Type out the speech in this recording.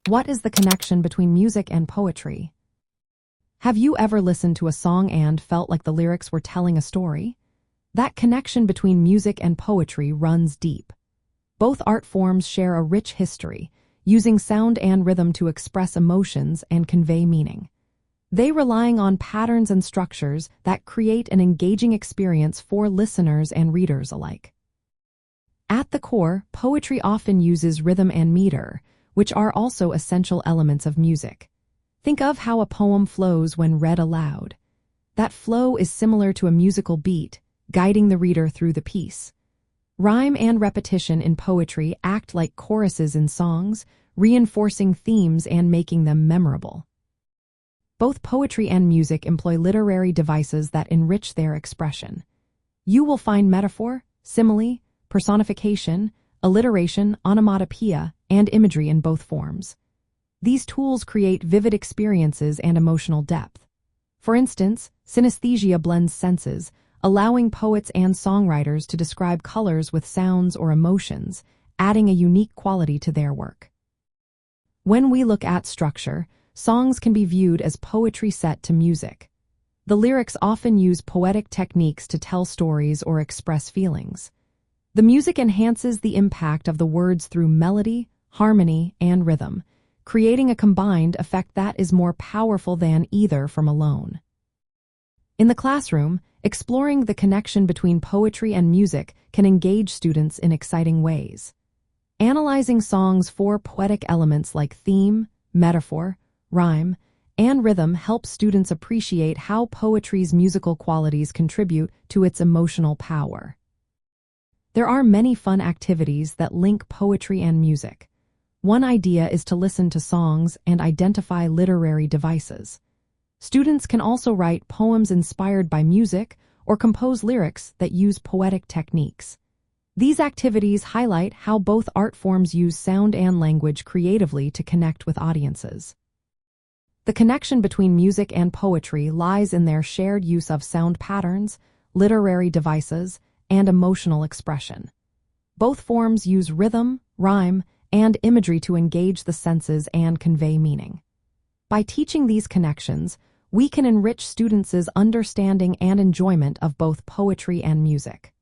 What is the connection between music and poetry? Have you ever listened to a song and felt like the lyrics were telling a story? That connection between music and poetry runs deep. Both art forms share a rich history, using sound and rhythm to express emotions and convey meaning. They relying on patterns and structures that create an engaging experience for listeners and readers alike. At the core, poetry often uses rhythm and meter, which are also essential elements of music. Think of how a poem flows when read aloud. That flow is similar to a musical beat, guiding the reader through the piece. Rhyme and repetition in poetry act like choruses in songs, reinforcing themes and making them memorable. Both poetry and music employ literary devices that enrich their expression. You will find metaphor, simile, personification, alliteration, onomatopoeia, and imagery in both forms. These tools create vivid experiences and emotional depth. For instance, synesthesia blends senses, allowing poets and songwriters to describe colors with sounds or emotions, adding a unique quality to their work. When we look at structure, songs can be viewed as poetry set to music. The lyrics often use poetic techniques to tell stories or express feelings. The music enhances the impact of the words through melody, harmony, and rhythm, creating a combined effect that is more powerful than either from alone. In the classroom, exploring the connection between poetry and music can engage students in exciting ways. Analyzing songs for poetic elements like theme, metaphor, rhyme, and rhythm helps students appreciate how poetry's musical qualities contribute to its emotional power. There are many fun activities that link poetry and music. One idea is to listen to songs and identify literary devices. Students can also write poems inspired by music or compose lyrics that use poetic techniques. These activities highlight how both art forms use sound and language creatively to connect with audiences. The connection between music and poetry lies in their shared use of sound patterns, literary devices, and emotional expression. Both forms use rhythm, rhyme, and imagery to engage the senses and convey meaning. By teaching these connections, we can enrich students' understanding and enjoyment of both poetry and music.